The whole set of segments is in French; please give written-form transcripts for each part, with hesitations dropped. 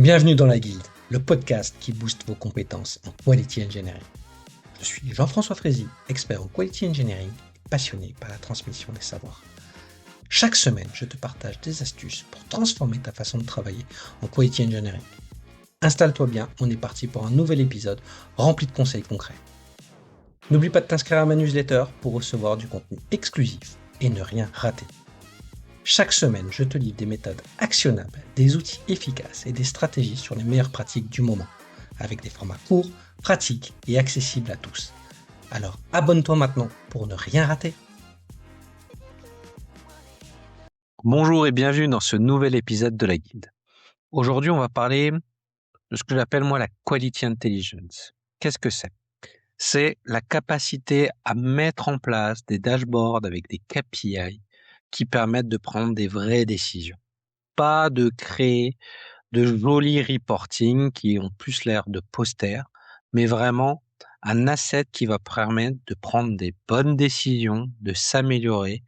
Bienvenue dans la Guilde, le podcast qui booste vos compétences en Quality Engineering. Je suis Jean-François Frézy, expert en Quality Engineering et passionné par la transmission des savoirs. Chaque semaine, je te partage des astuces pour transformer ta façon de travailler en Quality Engineering. Installe-toi bien, on est parti pour un nouvel épisode rempli de conseils concrets. N'oublie pas de t'inscrire à ma newsletter pour recevoir du contenu exclusif et ne rien rater. Chaque semaine, je te livre des méthodes actionnables, des outils efficaces et des stratégies sur les meilleures pratiques du moment, avec des formats courts, pratiques et accessibles à tous. Alors abonne-toi maintenant pour ne rien rater. Bonjour et bienvenue dans ce nouvel épisode de la Guilde. Aujourd'hui, on va parler de ce que j'appelle moi la Quality Intelligence. Qu'est-ce que c'est ? C'est la capacité à mettre en place des dashboards avec des KPI qui permettent de prendre des vraies décisions. Pas de créer de jolis reporting qui ont plus l'air de posters, mais vraiment un asset qui va permettre de prendre des bonnes décisions, de s'améliorer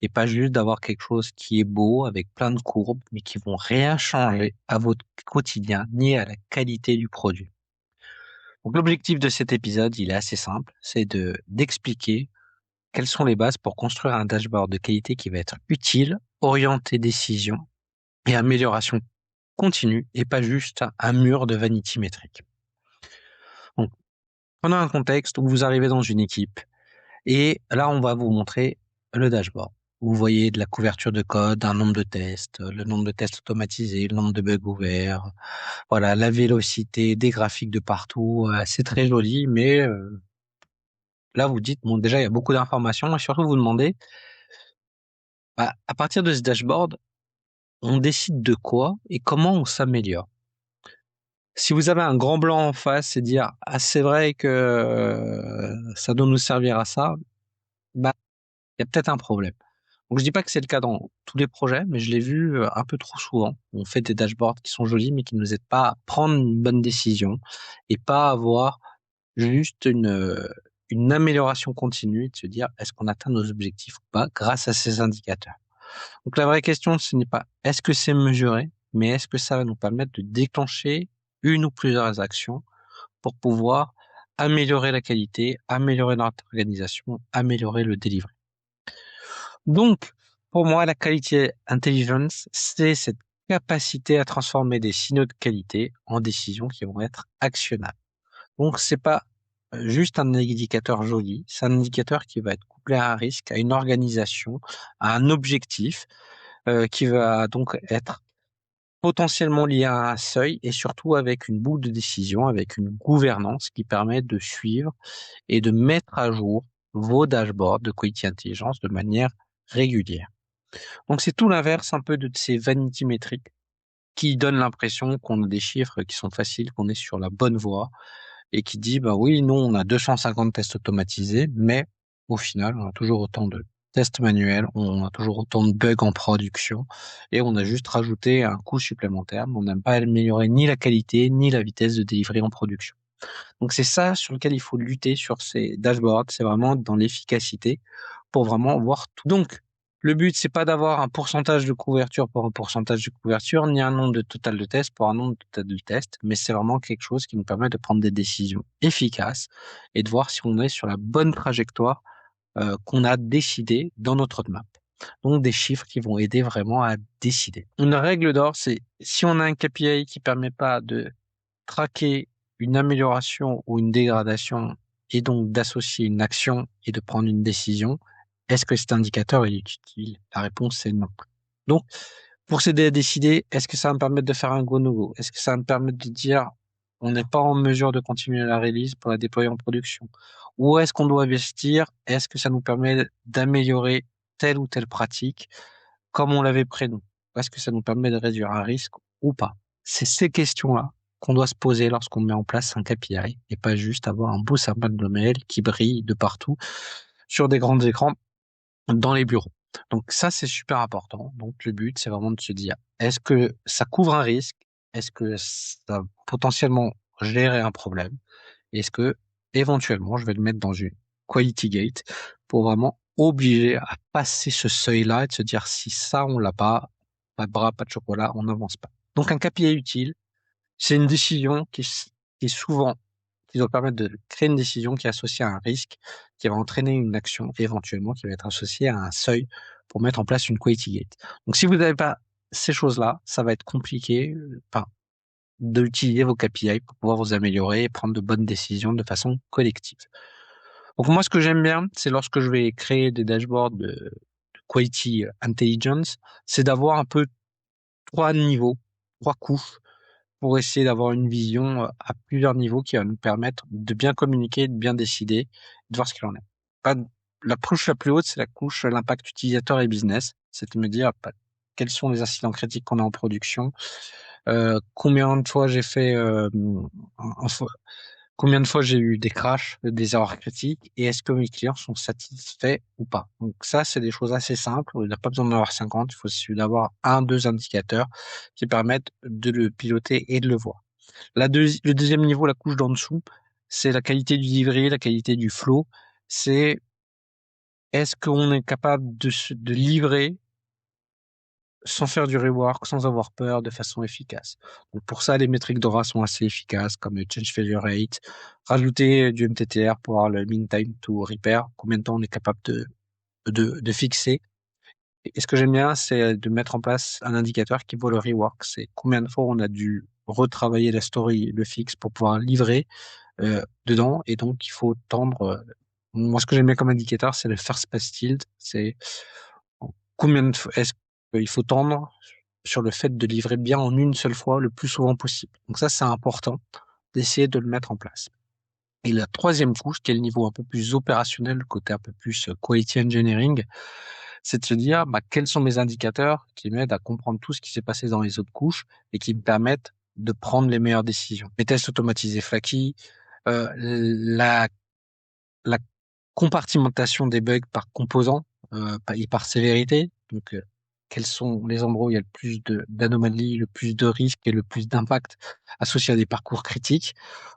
et pas juste d'avoir quelque chose qui est beau avec plein de courbes, mais qui vont rien changer à votre quotidien ni à la qualité du produit. Donc l'objectif de cet épisode, il est assez simple, c'est d'expliquer quelles sont les bases pour construire un dashboard de qualité qui va être utile, orienté décision et amélioration continue et pas juste un mur de vanity métrique. Donc, prenons un contexte où vous arrivez dans une équipe et là, on va vous montrer le dashboard. Vous voyez de la couverture de code, un nombre de tests, le nombre de tests automatisés, le nombre de bugs ouverts, voilà, la vélocité, des graphiques de partout. C'est très joli, mais là, vous dites, bon, déjà, il y a beaucoup d'informations et surtout, vous demandez, à partir de ce dashboard, on décide de quoi et comment on s'améliore. Si vous avez un grand blanc en face, c'est dire, ah, c'est vrai que ça doit nous servir à ça, bah, il y a peut-être un problème. Donc je dis pas que c'est le cas dans tous les projets, mais je l'ai vu un peu trop souvent. On fait des dashboards qui sont jolis, mais qui ne nous aident pas à prendre une bonne décision et pas avoir juste une amélioration continue et de se dire est-ce qu'on atteint nos objectifs ou pas grâce à ces indicateurs. Donc la vraie question, ce n'est pas est-ce que c'est mesuré, mais est-ce que ça va nous permettre de déclencher une ou plusieurs actions pour pouvoir améliorer la qualité, améliorer notre organisation, améliorer le delivery. Donc, pour moi, la quality intelligence, c'est cette capacité à transformer des signaux de qualité en décisions qui vont être actionnables. Donc, c'est pas juste un indicateur joli, c'est un indicateur qui va être couplé à un risque, à une organisation, à un objectif, qui va donc être potentiellement lié à un seuil et surtout avec une boucle de décision, avec une gouvernance qui permet de suivre et de mettre à jour vos dashboards de quality intelligence de manière régulière. Donc c'est tout l'inverse un peu de ces vanity métriques qui donnent l'impression qu'on a des chiffres qui sont faciles, qu'on est sur la bonne voie et qui dit bah oui, nous on a 250 tests automatisés, mais au final on a toujours autant de tests manuels, on a toujours autant de bugs en production et on a juste rajouté un coût supplémentaire, mais on n'a pas amélioré ni la qualité ni la vitesse de délivrer en production. Donc c'est ça sur lequel il faut lutter sur ces dashboards, c'est vraiment dans l'efficacité pour vraiment voir tout. Donc le but c'est pas d'avoir un pourcentage de couverture pour un pourcentage de couverture, ni un nombre de total de tests pour un nombre total de tests, mais c'est vraiment quelque chose qui nous permet de prendre des décisions efficaces et de voir si on est sur la bonne trajectoire qu'on a décidé dans notre roadmap. Donc des chiffres qui vont aider vraiment à décider. Une règle d'or, c'est si on a un KPI qui permet pas de traquer une amélioration ou une dégradation et donc d'associer une action et de prendre une décision, est-ce que cet indicateur est utile? La réponse c'est non. Donc, pour s'aider à décider, est-ce que ça va me permettre de faire un go-no-go? Est-ce que ça va me permettre de dire on n'est pas en mesure de continuer la release pour la déployer en production? Où est-ce qu'on doit investir? Est-ce que ça nous permet d'améliorer telle ou telle pratique comme on l'avait prévu? Est-ce que ça nous permet de réduire un risque ou pas? C'est ces questions-là qu'on doit se poser lorsqu'on met en place un KPI et pas juste avoir un beau symbole de Noël qui brille de partout sur des grands écrans dans les bureaux. Donc ça, c'est super important. Donc le but, c'est vraiment de se dire, est-ce que ça couvre un risque? Est-ce que ça va potentiellement gérer un problème? Est-ce que éventuellement, je vais le mettre dans une quality gate pour vraiment obliger à passer ce seuil-là et de se dire si ça, on l'a pas de bras, pas de chocolat, on n'avance pas. Donc un KPI utile, C'est une décision qui est souvent, qui doit permettre de créer une décision qui est associée à un risque, qui va entraîner une action éventuellement qui va être associée à un seuil pour mettre en place une quality gate. Donc si vous n'avez pas ces choses-là, ça va être compliqué, enfin, d'utiliser vos KPI pour pouvoir vous améliorer et prendre de bonnes décisions de façon collective. Donc moi, ce que j'aime bien, c'est lorsque je vais créer des dashboards de quality intelligence, c'est d'avoir un peu 3 niveaux, 3 couches pour essayer d'avoir une vision à plusieurs niveaux qui va nous permettre de bien communiquer, de bien décider, de voir ce qu'il en est. Pas de- La couche la plus haute, c'est la couche l'impact utilisateur et business. C'est de me dire quels sont les incidents critiques qu'on a en production, combien de fois j'ai fait, combien de fois j'ai eu des crashs, des erreurs critiques, et est-ce que mes clients sont satisfaits ou pas. Donc ça, c'est des choses assez simples. Il n'y a pas besoin d'en avoir 50, il faut suffit d'avoir un, deux indicateurs qui permettent de le piloter et de le voir. Le deuxième niveau, la couche d'en dessous, c'est la qualité du livret, la qualité du flow. C'est est-ce qu'on est capable de livrer sans faire du rework, sans avoir peur, de façon efficace. Donc pour ça, les métriques DORA sont assez efficaces, comme le change failure rate. Rajouter du MTTR pour avoir le mean time to repair, combien de temps on est capable de fixer. Et ce que j'aime bien, c'est de mettre en place un indicateur qui vaut le rework. C'est combien de fois on a dû retravailler la story, le fixe pour pouvoir livrer dedans. Et donc, il faut tendre. Moi, ce que j'aime bien comme indicateur, c'est le first pass tilt. C'est combien de fois est-ce qu'il faut tendre sur le fait de livrer bien en une seule fois le plus souvent possible. Donc ça, c'est important d'essayer de le mettre en place. Et la troisième couche, qui est le niveau un peu plus opérationnel, le côté un peu plus quality engineering, c'est de se dire quels sont mes indicateurs qui m'aident à comprendre tout ce qui s'est passé dans les autres couches et qui me permettent de prendre les meilleures décisions. Les tests automatisés Flaky, la compartimentation des bugs par composants et par sévérité. Donc, quels sont les endroits où il y a le plus d'anomalies, le plus de risques et le plus d'impact associés à des parcours critiques.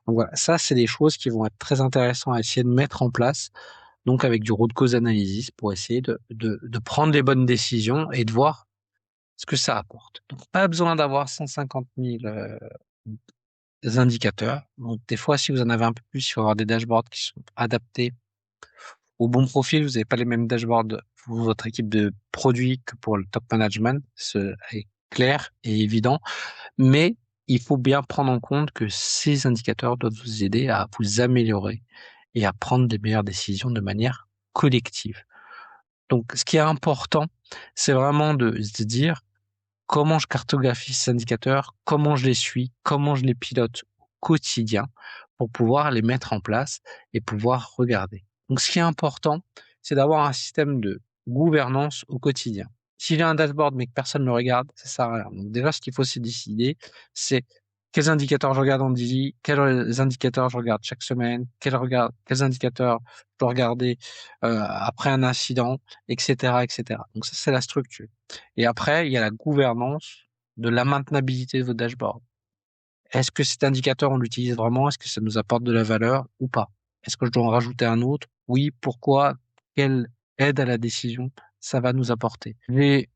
Donc voilà, ça, c'est des choses qui vont être très intéressantes à essayer de mettre en place, donc avec du root cause analysis pour essayer de prendre les bonnes décisions et de voir ce que ça apporte. Donc, pas besoin d'avoir 150 000 indicateurs. Donc, des fois, si vous en avez un peu plus, il faut avoir des dashboards qui sont adaptés au bon profil. Vous n'avez pas les mêmes dashboards pour votre équipe de produits que pour le top management. C'est clair et évident. Mais il faut bien prendre en compte que ces indicateurs doivent vous aider à vous améliorer et à prendre des meilleures décisions de manière collective. Donc, ce qui est important, c'est vraiment de se dire comment je cartographie ces indicateurs, comment je les suis, comment je les pilote au quotidien pour pouvoir les mettre en place et pouvoir regarder. Donc, ce qui est important, c'est d'avoir un système de gouvernance au quotidien. Si j'ai un dashboard mais que personne ne le regarde, ça sert à rien. Donc, déjà, ce qu'il faut se décider, c'est quels indicateurs je regarde en daily, quels indicateurs je regarde chaque semaine, quels indicateurs je dois regarder après un incident, etc., etc. Donc, ça, c'est la structure. Et après, il y a la gouvernance de la maintenabilité de votre dashboard. Est-ce que cet indicateur, on l'utilise vraiment? Est-ce que ça nous apporte de la valeur ou pas? Est-ce que je dois en rajouter un autre? Oui, pourquoi? Quelle aide à la décision ça va nous apporter? J'ai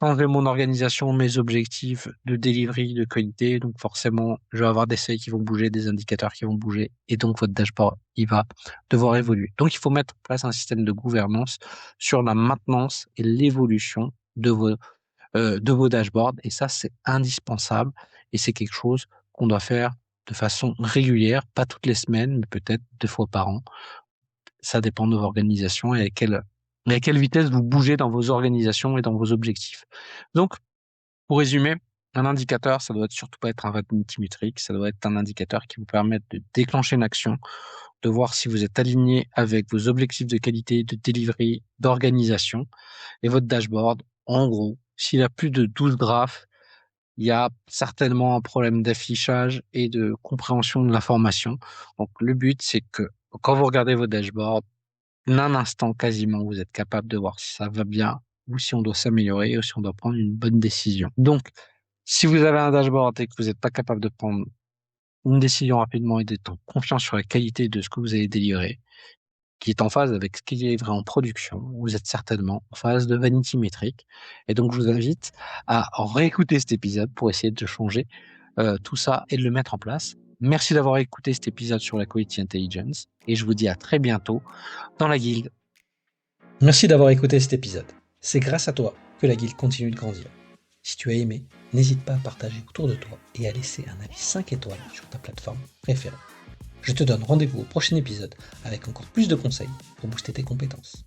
changé mon organisation, mes objectifs de delivery, de qualité, donc forcément, je vais avoir des seuils qui vont bouger, des indicateurs qui vont bouger, et donc votre dashboard, il va devoir évoluer. Donc, il faut mettre en place un système de gouvernance sur la maintenance et l'évolution de vos dashboards. Et ça, c'est indispensable. Et c'est quelque chose qu'on doit faire de façon régulière, pas toutes les semaines, mais peut-être 2 fois par an. Ça dépend de vos organisations et à quelle vitesse vous bougez dans vos organisations et dans vos objectifs. Donc, pour résumer, un indicateur, ça doit surtout pas être un vanity metric, ça doit être un indicateur qui vous permette de déclencher une action, de voir si vous êtes aligné avec vos objectifs de qualité, de delivery, d'organisation. Et votre dashboard, en gros, s'il a plus de 12 graphes, il y a certainement un problème d'affichage et de compréhension de l'information. Donc, le but, c'est que quand vous regardez vos dashboards, en un instant quasiment, vous êtes capable de voir si ça va bien ou si on doit s'améliorer ou si on doit prendre une bonne décision. Donc, si vous avez un dashboard et que vous n'êtes pas capable de prendre une décision rapidement et d'être en confiance sur la qualité de ce que vous avez délivré, qui est en phase avec ce qui est livré en production, vous êtes certainement en phase de vanity metric. Et donc, je vous invite à réécouter cet épisode pour essayer de changer tout ça et de le mettre en place. Merci d'avoir écouté cet épisode sur la Quality Intelligence et je vous dis à très bientôt dans la guilde. Merci d'avoir écouté cet épisode. C'est grâce à toi que la guilde continue de grandir. Si tu as aimé, n'hésite pas à partager autour de toi et à laisser un avis 5 étoiles sur ta plateforme préférée. Je te donne rendez-vous au prochain épisode avec encore plus de conseils pour booster tes compétences.